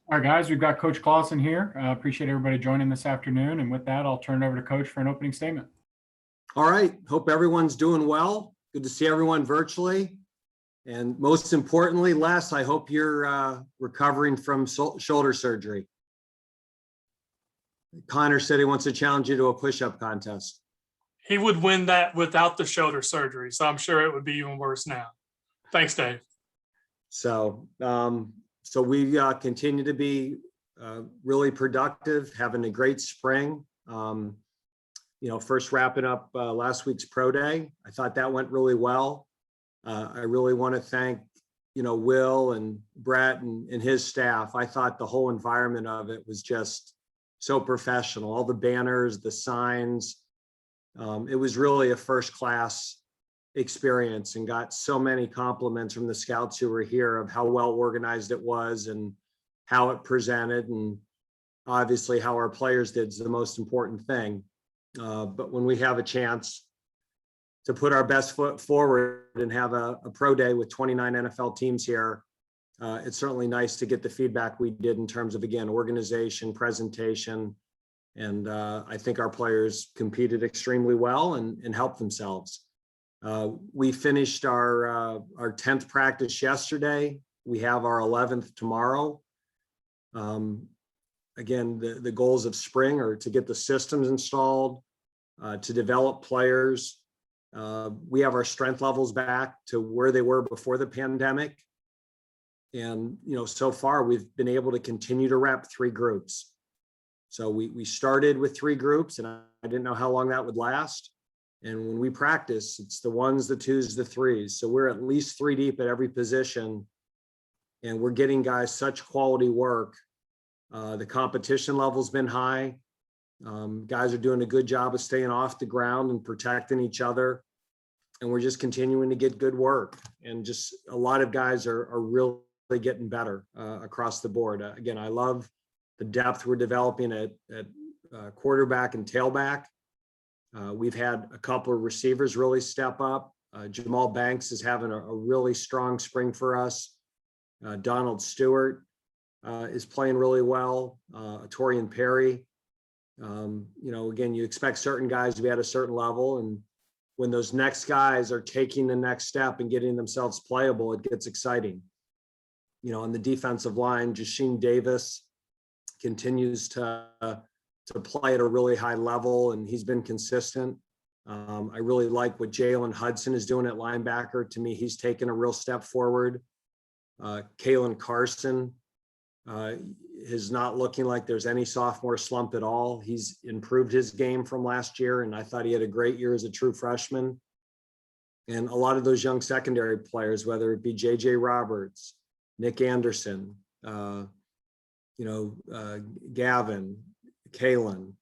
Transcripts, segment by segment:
All right, guys, we've got Coach Clawson here. Appreciate everybody joining this afternoon. And with that, I'll turn it over to Coach for an opening statement. All right. Hope everyone's doing well. Good to see everyone virtually. And most importantly, Les, I hope you're recovering from shoulder surgery. Connor said he wants to challenge you to a push-up contest. He would win that without the shoulder surgery, so I'm sure it would be even worse now. Thanks, Dave. So we continue to be really productive, having a great spring. First wrapping up last week's pro day. I thought that went really well. I really want to thank, Will and Brett and his staff. I thought the whole environment of it was just so professional. All the banners, the signs. It was really a first class experience, and got so many compliments from the scouts who were here of how well organized it was and how it presented, and obviously how our players did is the most important thing. But when we have a chance to put our best foot forward and have a pro day with 29 NFL teams here, it's certainly nice to get the feedback we did in terms of, again, organization, presentation, and I think our players competed extremely well and helped themselves. We finished our 10th practice yesterday. We have our 11th tomorrow. Again, the goals of spring are to get the systems installed, to develop players. We have our strength levels back to where they were before the pandemic. And, so far we've been able to continue to rep 3 groups. So we started with 3 groups, and I didn't know how long that would last. And when we practice, it's the 1s, the 2s, the 3s. So we're at least 3 deep at every position, and we're getting guys such quality work. The competition level's been high. Guys are doing a good job of staying off the ground and protecting each other. And we're just continuing to get good work. And just a lot of guys are really getting better across the board. Again, I love the depth we're developing at quarterback and tailback. We've had a couple of receivers really step up. Jamal Banks is having a really strong spring for us. Donald Stewart is playing really well. Torian Perry. Again, you expect certain guys to be at a certain level, and when those next guys are taking the next step and getting themselves playable, it gets exciting. On the defensive line, Jasheen Davis continues to play at a really high level, and he's been consistent. I really like what Jalen Hudson is doing at linebacker. To me, he's taken a real step forward. Kalen Carson is not looking like there's any sophomore slump at all. He's improved his game from last year, and I thought he had a great year as a true freshman. And a lot of those young secondary players, whether it be JJ Roberts, Nick Anderson, Gavin, Kalen,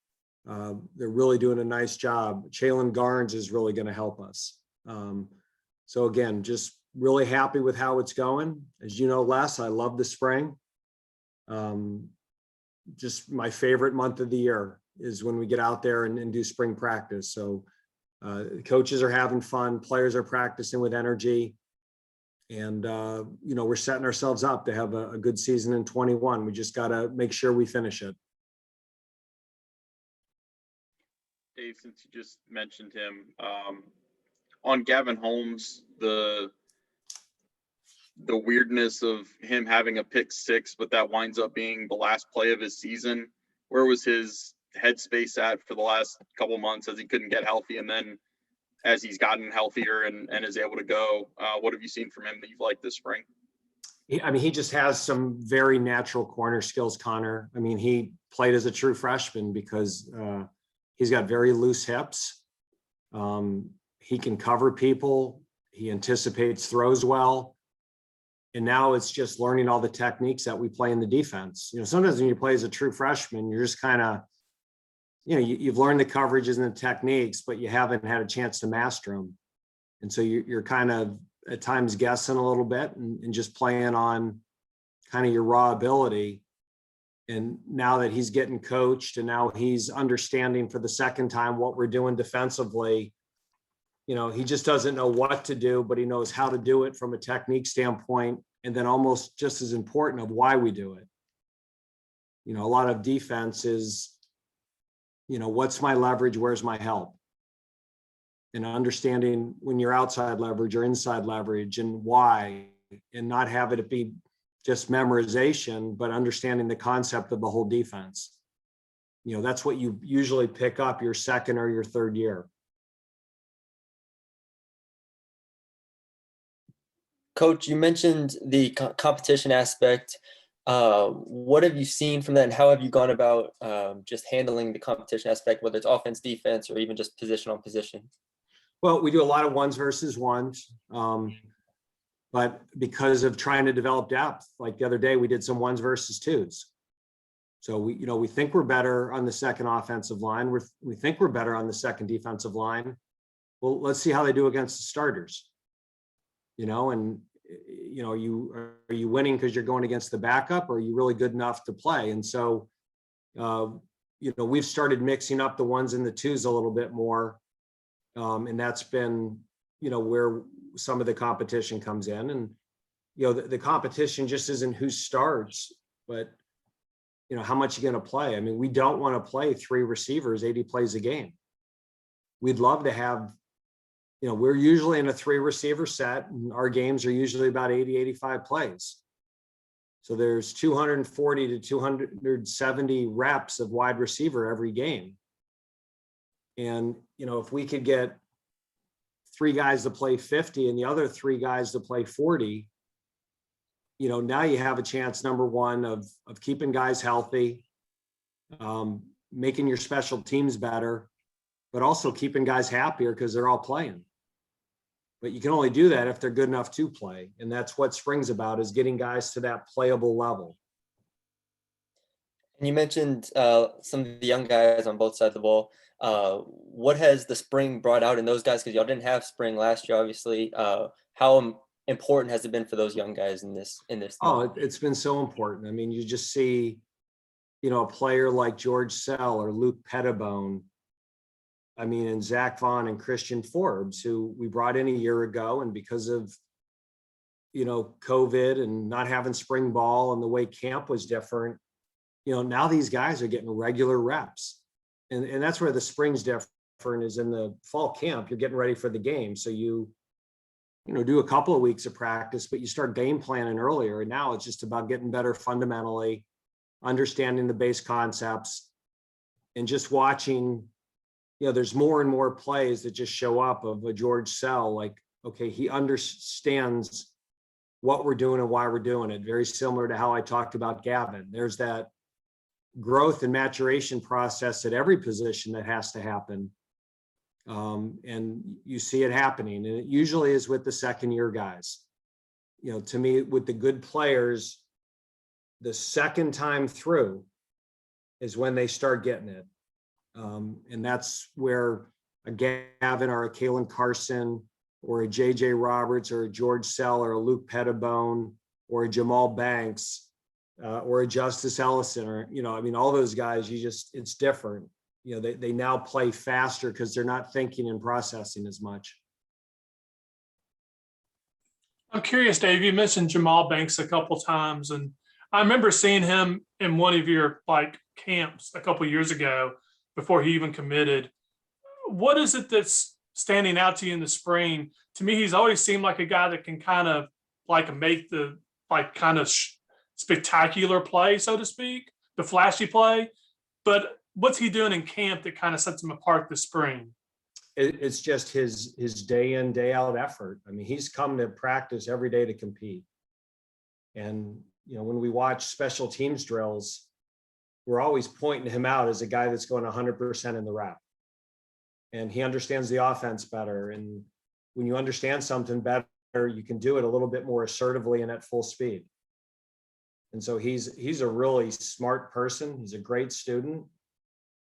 they're really doing a nice job. Jalen Garnes is really going to help us. So again, just really happy with how it's going. As you know, Les, I love the spring. Just my favorite month of the year is when we get out there and do spring practice. So coaches are having fun, players are practicing with energy, and we're setting ourselves up to have a good season in 21. We just got to make sure we finish it. Dave, since you just mentioned him, on Gavin Holmes, the weirdness of him having a pick 6, but that winds up being the last play of his season. Where was his headspace at for the last couple months as he couldn't get healthy, and then as he's gotten healthier and is able to go? What have you seen from him that you've liked this spring? He just has some very natural corner skills, Connor. He played as a true freshman because he's got very loose hips. He can cover people. He anticipates throws well. And now it's just learning all the techniques that we play in the defense. Sometimes when you play as a true freshman, you're just kind of, you've learned the coverages and the techniques, but you haven't had a chance to master them. And so you're kind of at times guessing a little bit and just playing on kind of your raw ability. And now that he's getting coached and now he's understanding for the second time what we're doing defensively, he just doesn't know what to do, but he knows how to do it from a technique standpoint. And then almost just as important of why we do it. A lot of defense is, what's my leverage? Where's my help? And understanding when you're outside leverage or inside leverage and why, and not have it be just memorization, but understanding the concept of the whole defense. That's what you usually pick up your second or your third year. Coach, you mentioned the competition aspect. What have you seen from that, and how have you gone about just handling the competition aspect, whether it's offense, defense, or even just position on position? Well, we do a lot of ones versus ones, but because of trying to develop depth, like the other day, we did some ones versus twos. So we think we're better on the second offensive line. We think we're better on the second defensive line. Well, let's see how they do against the starters. And are you winning because you're going against the backup, or are you really good enough to play? And so, we've started mixing up the ones and the twos a little bit more. And that's been, where some of the competition comes in. And, the competition just isn't who starts, but, how much you're going to play. I mean, we don't want to play 3 receivers 80 plays a game. We'd love to have, we're usually in a 3 receiver set, and our games are usually about 80, 85 plays. So there's 240 to 270 reps of wide receiver every game. And, if we could get 3 guys to play 50 and the other 3 guys to play 40, now you have a chance, number one, of keeping guys healthy, making your special teams better, but also keeping guys happier because they're all playing. But you can only do that if they're good enough to play. And that's what spring's about, is getting guys to that playable level. And you mentioned some of the young guys on both sides of the ball. What has the spring brought out in those guys? Because y'all didn't have spring last year, obviously. How important has it been for those young guys in this? Oh, it's been so important. I mean, you just see, a player like George Sell or Luke Pettibone. I mean, and Zach Vaughn and Christian Forbes, who we brought in a year ago, and because of, COVID and not having spring ball and the way camp was different, now these guys are getting regular reps. And that's where the spring's different, is in the fall camp, you're getting ready for the game. So you do a couple of weeks of practice, but you start game planning earlier. And now it's just about getting better fundamentally, understanding the base concepts, and just watching, there's more and more plays that just show up of a George Sell, like, okay, he understands what we're doing and why we're doing it. Very similar to how I talked about Gavin. There's that growth and maturation process at every position that has to happen. And you see it happening, and it usually is with the second year guys. To me, with the good players, the second time through is when they start getting it. And that's where a Gavin or a Kalen Carson or a JJ Roberts or a George Sell or a Luke Pettibone or a Jamal Banks or a Justice Ellison, or, all those guys, it's different. They now play faster because they're not thinking and processing as much. I'm curious, Dave, you mentioned Jamal Banks a couple times, and I remember seeing him in one of your camps a couple years ago before he even committed. What is it that's standing out to you in the spring? To me, he's always seemed like a guy that can kind of make the spectacular play, so to speak, the flashy play. But what's he doing in camp that kind of sets him apart this spring? It's just his day in, day out effort. I mean, he's come to practice every day to compete. And, when we watch special teams drills, we're always pointing him out as a guy that's going 100% in the rep. And he understands the offense better. And when you understand something better, you can do it a little bit more assertively and at full speed. And so he's a really smart person. He's a great student.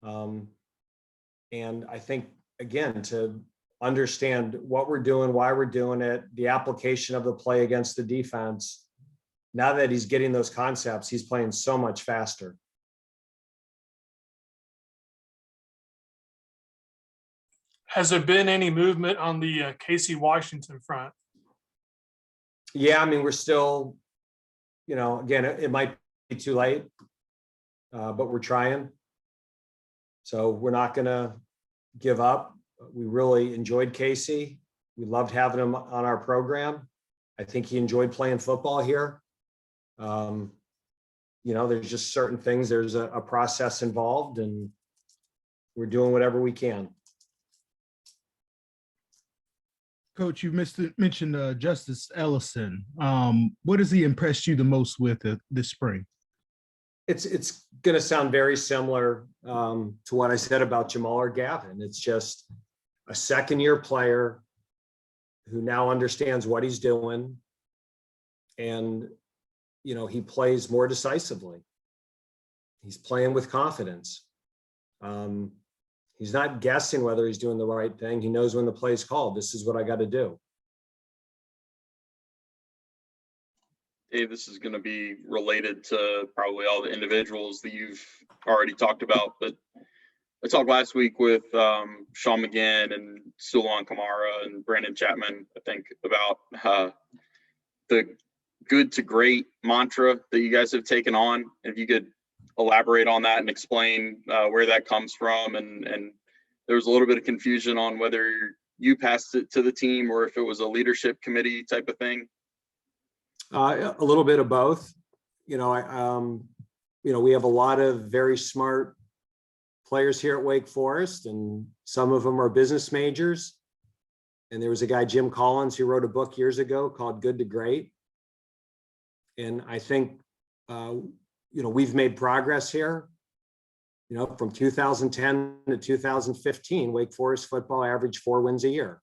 And I think, again, to understand what we're doing, why we're doing it, the application of the play against the defense, now that he's getting those concepts, he's playing so much faster. Has there been any movement on the Casey Washington front? Yeah, I mean, we're still, again, it might be too late. but we're trying. So we're not going to give up. We really enjoyed Casey. We loved having him on our program. I think he enjoyed playing football here. There's just certain things, there's a process involved, and we're doing whatever we can. Coach, you mentioned Justice Ellison. What has he impressed you the most with this spring? It's going to sound very similar to what I said about Jamal or Gavin. It's just a second-year player who now understands what he's doing, and he plays more decisively. He's playing with confidence. He's not guessing whether he's doing the right thing. He knows when the play's called. This is what I got to do. Dave, this is going to be related to probably all the individuals that you've already talked about, but I talked last week with Sean McGinn and Sulan Kamara and Brandon Chapman, I think, about the good to great mantra that you guys have taken on. If you could elaborate on that and explain where that comes from. And there was a little bit of confusion on whether you passed it to the team or if it was a leadership committee type of thing. A little bit of both. We have a lot of very smart players here at Wake Forest, and some of them are business majors. And there was a guy, Jim Collins, who wrote a book years ago called Good to Great. And I think, we've made progress here. From 2010 to 2015, Wake Forest football averaged 4 wins a year.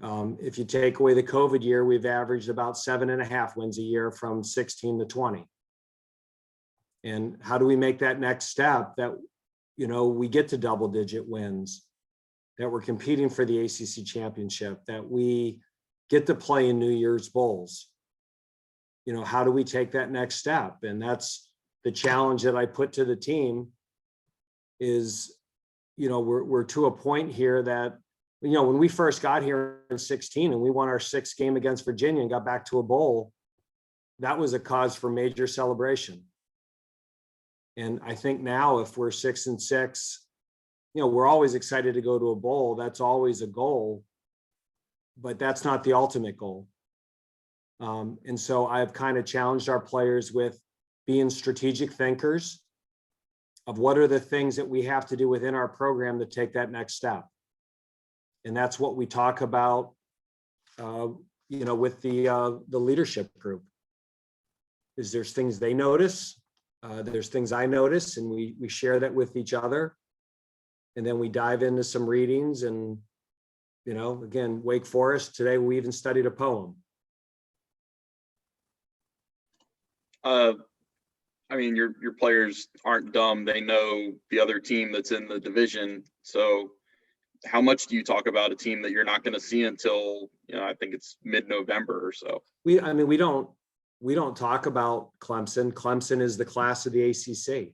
If you take away the COVID year, we've averaged about 7.5 wins a year from 16 to 20. And how do we make that next step that, we get to double-digit wins, that we're competing for the ACC championship, that we get to play in New Year's Bowls? How do we take that next step? And that's the challenge that I put to the team is, we're to a point here that, when we first got here in 16 and we won our 6th game against Virginia and got back to a bowl, that was a cause for major celebration. And I think now if we're 6-6, we're always excited to go to a bowl. That's always a goal, but that's not the ultimate goal. And so I've kind of challenged our players with being strategic thinkers of what are the things that we have to do within our program to take that next step. And that's what we talk about, with the leadership group. Is there's things they notice, there's things I notice, and we share that with each other. And then we dive into some readings, and again, Wake Forest today, we even studied a poem. Your players aren't dumb. They know the other team that's in the division. So how much do you talk about a team that you're not going to see until, I think it's mid-November or so? We don't talk about Clemson. Clemson is the class of the ACC.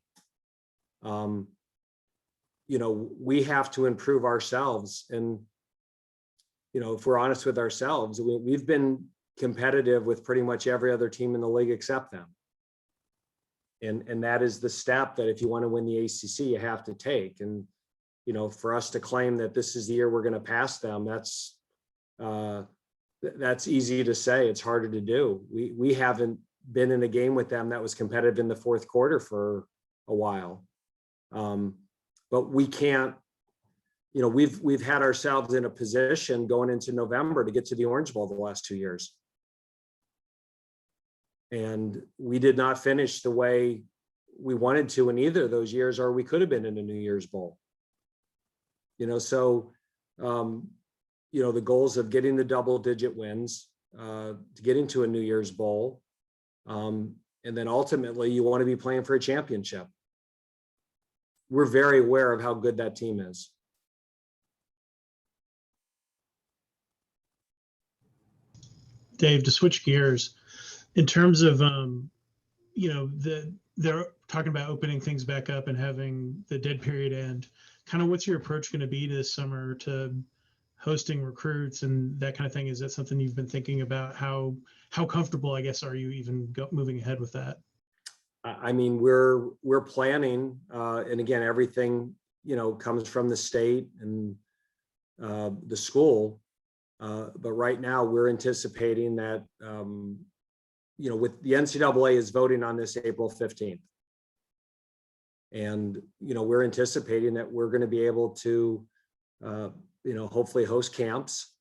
We have to improve ourselves. And, if we're honest with ourselves, we've been competitive with pretty much every other team in the league except them. And that is the step that if you want to win the ACC, you have to take. And, for us to claim that this is the year we're going to pass them, that's easy to say. It's harder to do. We haven't been in a game with them that was competitive in the fourth quarter for a while. But we can't, we've had ourselves in a position going into November to get to the Orange Bowl the last 2 years. And we did not finish the way we wanted to in either of those years, or we could have been in a New Year's Bowl. The goals of getting the double-digit wins, to get into a New Year's Bowl, and then ultimately you want to be playing for a championship. We're very aware of how good that team is. Dave, to switch gears, in terms of, they're talking about opening things back up and having the dead period end. Kind of what's your approach going to be this summer to hosting recruits and that kind of thing? Is that something you've been thinking about? How comfortable, I guess, are you even moving ahead with that? I mean, we're planning, and again, everything, comes from the state and the school. But right now, we're anticipating that, with the NCAA is voting on this April 15th. And, we're anticipating that we're going to be able to, hopefully host camps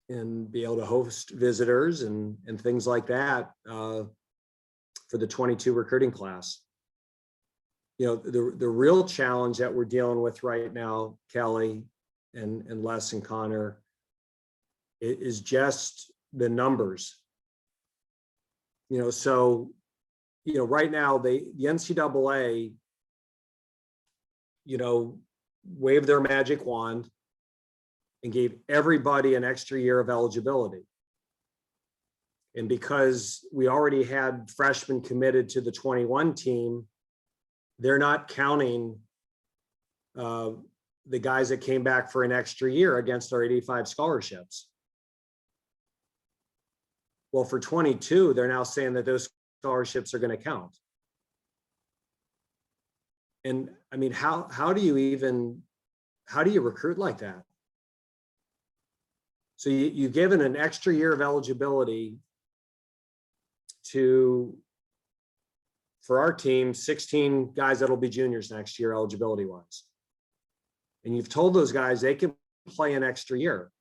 and be able to host visitors and things like that for the 22 recruiting class. The real challenge that we're dealing with right now, Kelly and Les and Connor, is just the numbers. So, right now the NCAA, waved their magic wand and gave everybody an extra year of eligibility. And because we already had freshmen committed to the 21 team, they're not counting the guys that came back for an extra year against our 85 scholarships. Well, for 22, they're now saying that those scholarships are going to count. And I mean, how do you recruit like that? So you've given an extra year of eligibility for our team, 16 guys that'll be juniors next year, eligibility wise. And you've told those guys they can play an extra year.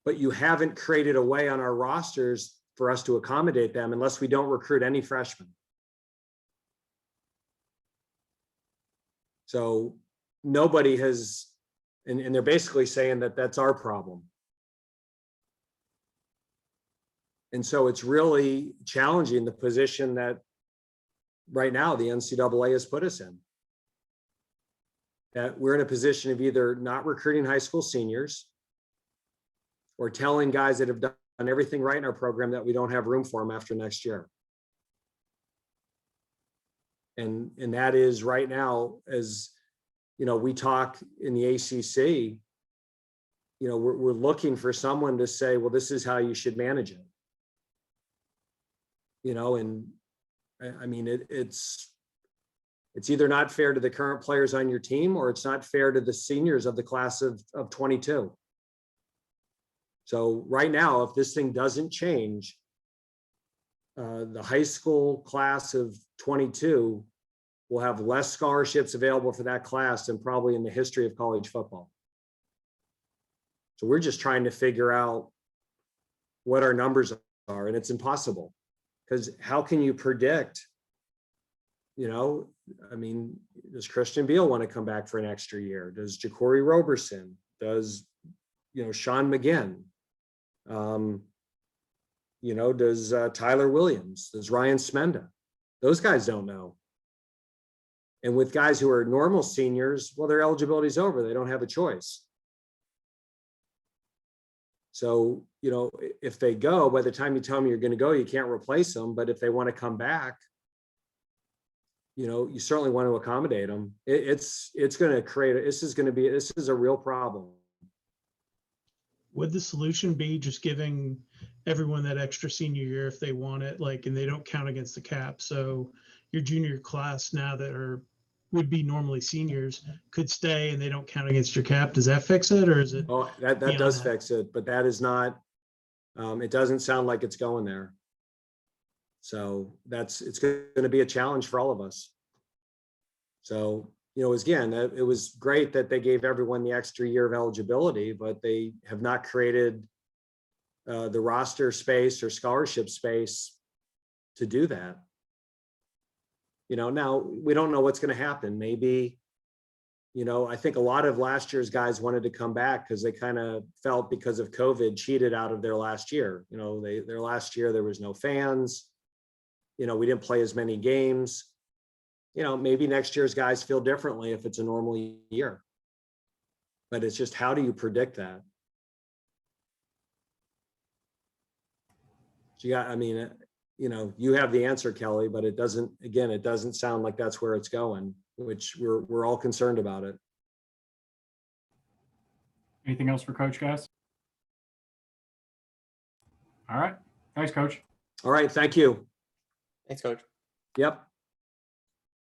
But you haven't created a way on our rosters for us to accommodate them unless we don't recruit any freshmen. So nobody has, and they're basically saying that that's our problem. And so it's really challenging the position that right now the NCAA has put us in. That we're in a position of either not recruiting high school seniors or telling guys that have done everything right in our program that we don't have room for them after next year. And that is right now, as we talk in the ACC, we're looking for someone to say, well, this is how you should manage it. And I mean, it's either not fair to the current players on your team, or it's not fair to the seniors of the class of 22. So right now, if this thing doesn't change, the high school class of 22 will have less scholarships available for that class than probably in the history of college football. So we're just trying to figure out what our numbers are, and it's impossible. Because how can you predict, I mean, does Christian Beal want to come back for an extra year? Does Ja'Cory Roberson? Does, Sean McGinn? Does Tyler Williams? Does Ryan Smenda? Those guys don't know. And with guys who are normal seniors, well, their eligibility is over. They don't have a choice. So, if they go, by the time you tell them you're going to go, you can't replace them. But if they want to come back, you certainly want to accommodate them. It's going to create, this is a real problem. Would the solution be just giving everyone that extra senior year if they want it, and they don't count against the cap? So your junior class now that would be normally seniors could stay and they don't count against your cap. Does that fix it, or is it? Oh, that does fix it, but that is not, it doesn't sound like it's going there. So it's going to be a challenge for all of us. So, again, it was great that they gave everyone the extra year of eligibility, but they have not created the roster space or scholarship space to do that. Now we don't know what's going to happen. Maybe, I think a lot of last year's guys wanted to come back because they kind of felt, because of COVID, cheated out of their last year. Their last year, there was no fans. We didn't play as many games. Maybe next year's guys feel differently if it's a normal year. But it's just, how do you predict that? So you have the answer, Kelly, but it doesn't sound like that's where it's going, which we're all concerned about it. Anything else for Coach, guys? All right. Thanks, Coach. All right. Thank you. Thanks, Coach. Yep.